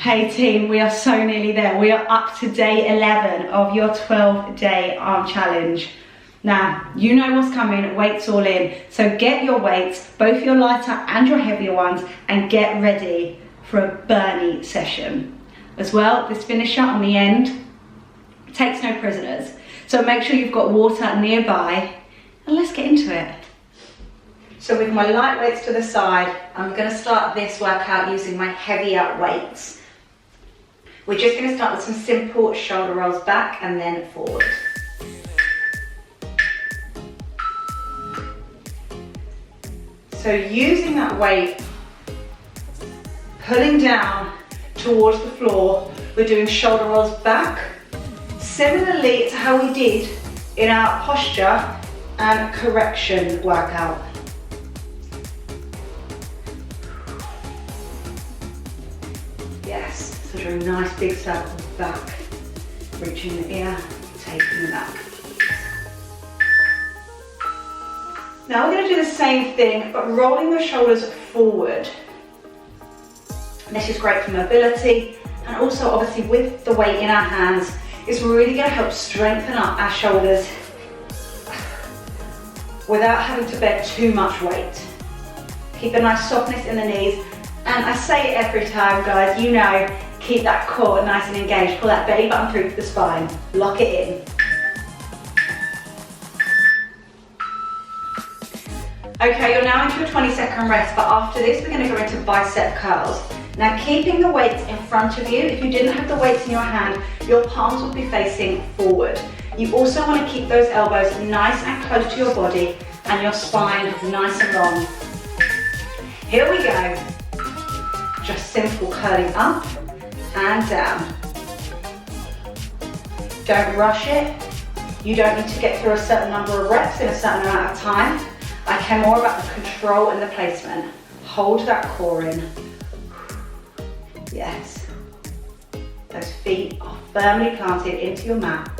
Hey team, we are so nearly there. We are up to day 11 of your 12-day arm challenge. Now, you know what's coming, weights all in. So get your weights, both your lighter and your heavier ones, and get ready for a burny session. As well, this finisher on the end takes no prisoners. So make sure you've got water nearby, and let's get into it. So with my light weights to the side, I'm gonna start this workout using my heavier weights. We're just going to start with some simple shoulder rolls back and then forward. So using that weight, pulling down towards the floor, we're doing shoulder rolls back, similarly to how we did in our posture and correction workout. Yes. So drawing nice big circles back, reaching the ear, taking the back. Now we're going to do the same thing, but rolling the shoulders forward. This is great for mobility, and also obviously with the weight in our hands, it's really going to help strengthen up our shoulders without having to bear too much weight. Keep a nice softness in the knees, and I say it every time, guys, you know, keep that core nice and engaged. Pull that belly button through to the spine. Lock it in. Okay, you're now into a 20-second rest, but after this, we're going to go into bicep curls. Now, keeping the weights in front of you, if you didn't have the weights in your hand, your palms will be facing forward. You also want to keep those elbows nice and close to your body and your spine nice and long. Here we go. Just simple curling up and down. Don't rush it. You don't need to get through a certain number of reps in a certain amount of time. I care more about the control and the placement. Hold that core in. Yes. Those feet are firmly planted into your mat.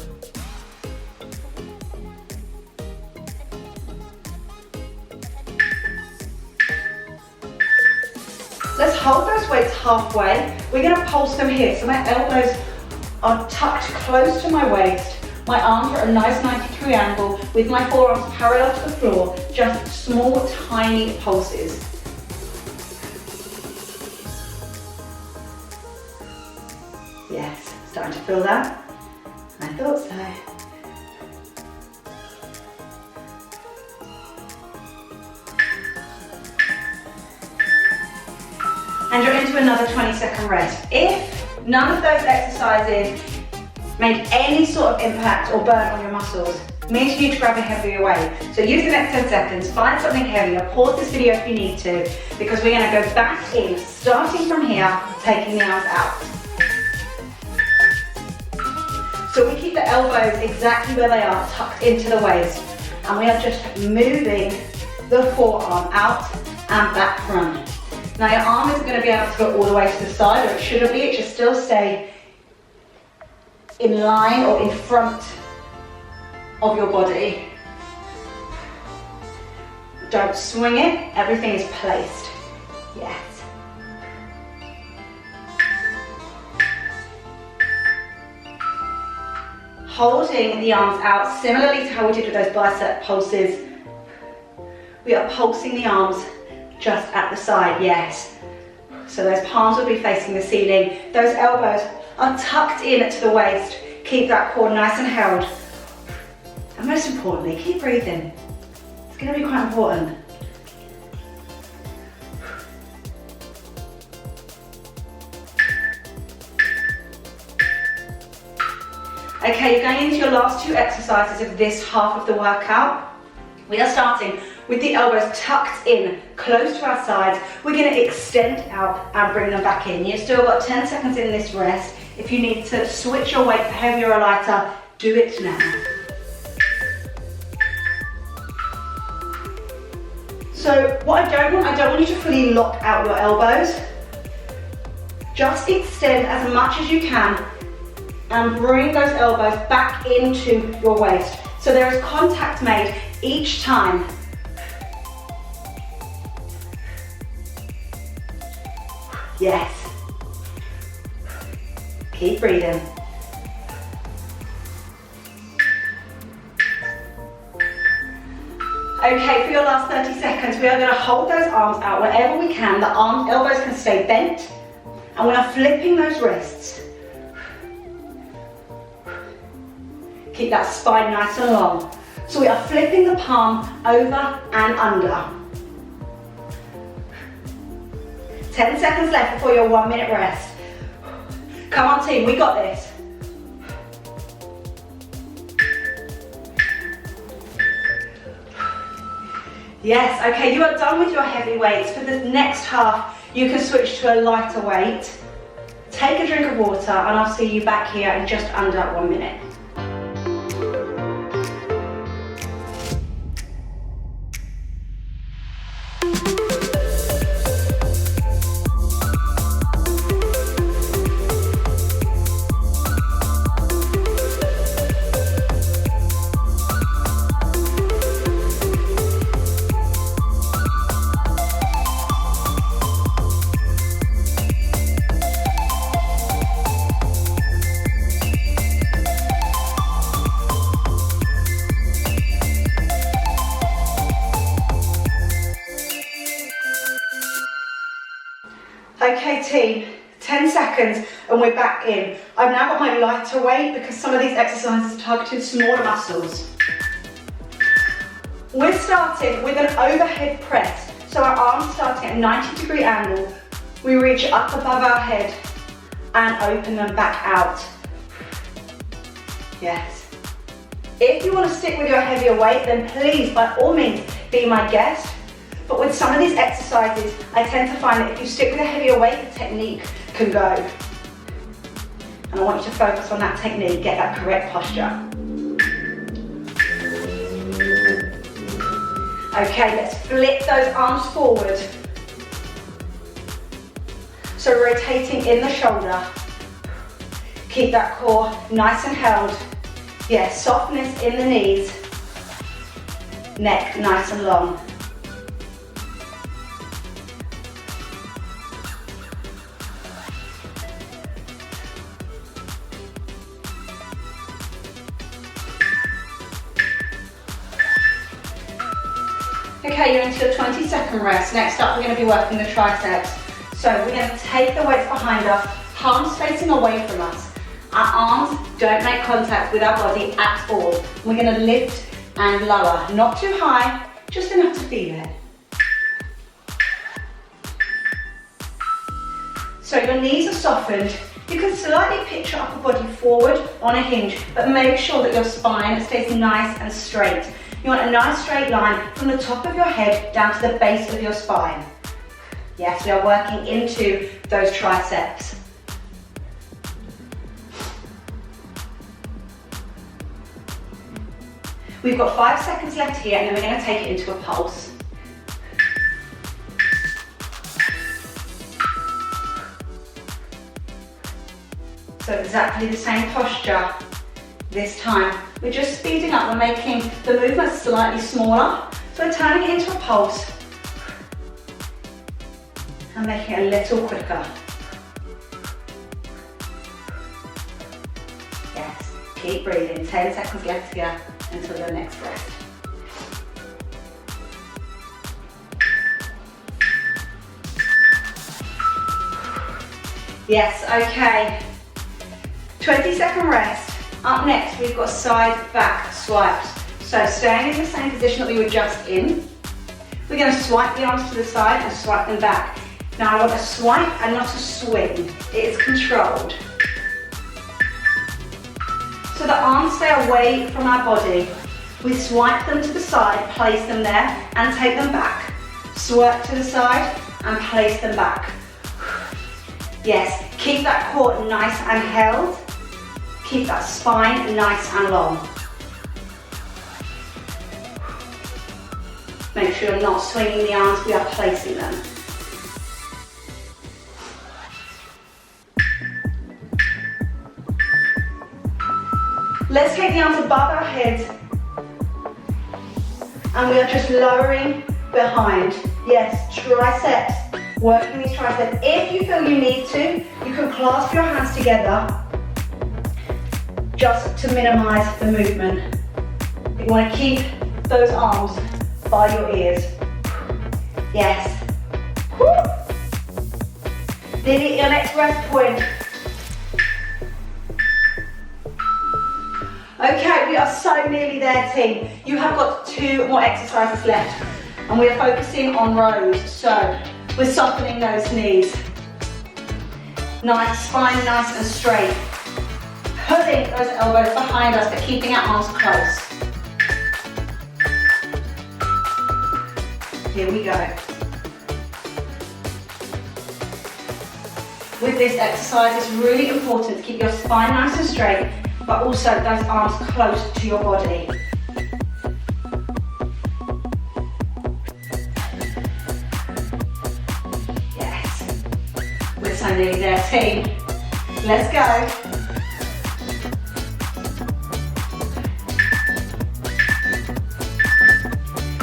Let's hold those weights halfway. We're going to pulse them here. So my elbows are tucked close to my waist. My arms are at a nice 90-degree angle with my forearms parallel to the floor. Just small, tiny pulses. Yes, starting to feel that? I thought so. And you're into another 20-second rest. If none of those exercises made any sort of impact or burn on your muscles, it means you need to grab a heavier weight. So use the next 10 seconds, find something heavier, pause this video if you need to, because we're going to go back in, starting from here, taking the arms out. So we keep the elbows exactly where they are, tucked into the waist, and we are just moving the forearm out and back front. Now your arm isn't going to be able to go all the way to the side, or it shouldn't be, it should still stay in line or in front of your body. Don't swing it, everything is placed. Yes. Holding the arms out, similarly to how we did with those bicep pulses, we are pulsing the arms just at the side, yes. So those palms will be facing the ceiling. Those elbows are tucked in to the waist. Keep that core nice and held. And most importantly, keep breathing. It's going to be quite important. Okay, you're going into your last two exercises of this half of the workout. We are starting with the elbows tucked in, close to our sides. We're going to extend out and bring them back in. You've still got 10 seconds in this rest. If you need to switch your weight for heavier or lighter, do it now. So what I don't want you to fully lock out your elbows. Just extend as much as you can and bring those elbows back into your waist. So there is contact made each time. Yes. Keep breathing. Okay, for your last 30 seconds, we are going to hold those arms out wherever we can. The elbows can stay bent, and we are flipping those wrists. Keep that spine nice and long. So we are flipping the palm over and under. 10 seconds left before your 1 minute rest. Come on team, we got this. Yes, okay, you are done with your heavy weights. For the next half, you can switch to a lighter weight. Take a drink of water and I'll see you back here in just under 1 minute. Okay team, 10 seconds and we're back in. I've now got my lighter weight because some of these exercises are targeted smaller muscles. We're starting with an overhead press. So our arms starting at a 90-degree angle. We reach up above our head and open them back out. Yes. If you want to stick with your heavier weight, then please, by all means, be my guest. But with some of these exercises, I tend to find that if you stick with a heavier weight, the technique can go. And I want you to focus on that technique, get that correct posture. Okay, let's flip those arms forward. So rotating in the shoulder. Keep that core nice and held. Yes, softness in the knees. Neck nice and long. Okay, you're into your 20-second rest. Next up, we're going to be working the triceps. So we're going to take the weights behind us, palms facing away from us. Our arms don't make contact with our body at all. We're going to lift and lower, not too high, just enough to feel it. So your knees are softened. You can slightly pitch your upper body forward on a hinge, but make sure that your spine stays nice and straight. You want a nice straight line from the top of your head down to the base of your spine. Yes, we are working into those triceps. We've got 5 seconds left here and then we're going to take it into a pulse. So exactly the same posture. This time, we're just speeding up, we're making the movement slightly smaller. So we're turning it into a pulse and making it a little quicker. Yes, keep breathing, 10 seconds left here until your next rest. Yes, okay. 20-second rest. Up next, we've got side back swipes. So staying in the same position that we were just in, we're going to swipe the arms to the side and swipe them back. Now I want a swipe and not a swing. It is controlled. So the arms stay away from our body. We swipe them to the side, place them there and take them back. Swipe to the side and place them back. Yes, keep that core nice and held. Keep that spine nice and long. Make sure you're not swinging the arms, we are placing them. Let's take the arms above our heads and we are just lowering behind. Yes, triceps, working these triceps. If you feel you need to, you can clasp your hands together just to minimize the movement. You want to keep those arms by your ears. Yes. Woo. Nearly your next rest point. Okay, we are so nearly there, team. You have got 2 more exercises left, and we are focusing on rows. So we're softening those knees. Nice, spine nice and straight. Pulling those elbows behind us, but keeping our arms close. Here we go. With this exercise, it's really important to keep your spine nice and straight, but also those arms close to your body. Yes. We're so nearly there, team. Let's go.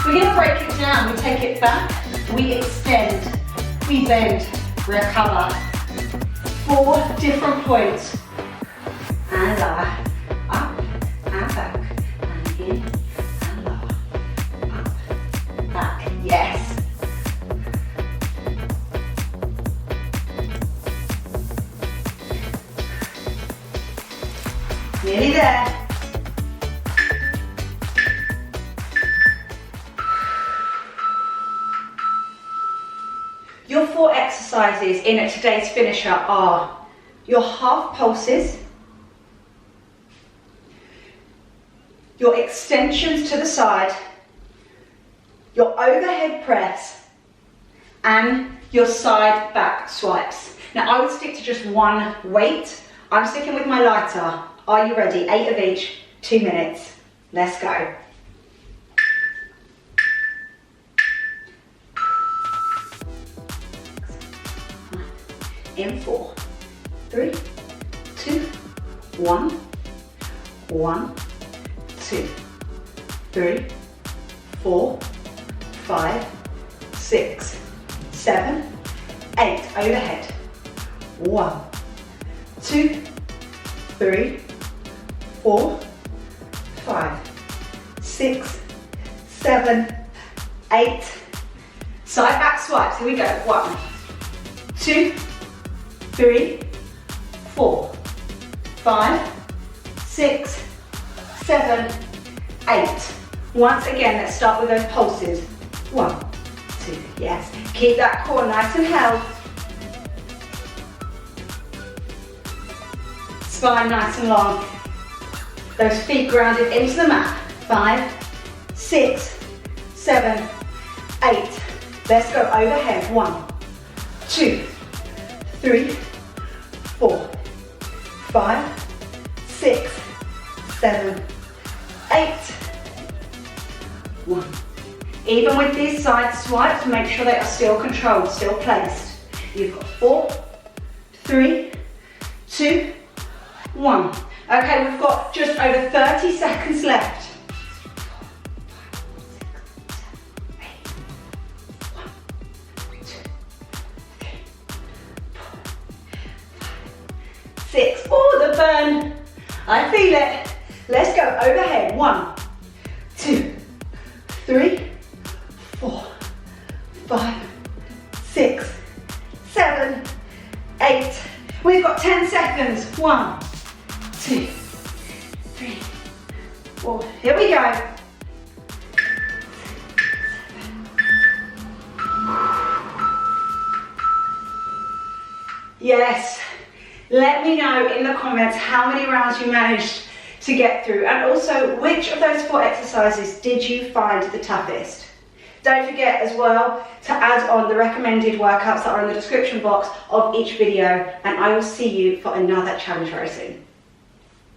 We're going to break it down. We take it back, we extend, we bend, recover. 4 different points. And lower, up and back, and in and lower, up, back, yes. Nearly there. Your 4 exercises in today's finisher are your half pulses, your extensions to the side, your overhead press, and your side back swipes. Now I would stick to just 1 weight. I'm sticking with my lighter. Are you ready? 8 of each, 2 minutes. Let's go. In 4, 3, 2, 1, 1, 2, 3, 4, 5, 6, 7, 8. Overhead. 1, 2, 3, 4, 5, 6, 7, 8. Side back swipes. Here we go. 1, 2, 3, 4, 5, 6, 7, 8. Once again, let's start with those pulses. 1, 2, yes. Keep that core nice and held. Spine nice and long. Those feet grounded into the mat. 5, 6, 7, 8. Let's go overhead. 1, 2, 3, 4, 5, 6, 7, 8. 1. Even with these side swipes, make sure they are still controlled, still placed. You've got 4, 3, 2, 1. Okay, we've got just over 30 seconds left. 6. Oh, the burn. I feel it. Let's go overhead. 1, 2, 3, 4, 5, 6, 7, 8. We've got 10 seconds. 1, 2, 3, 4. Here we go. Yes. Let me know in the comments how many rounds you managed to get through, and also which of those 4 exercises did you find the toughest. Don't forget as well to add on the recommended workouts that are in the description box of each video, and I will see you for another challenge very soon.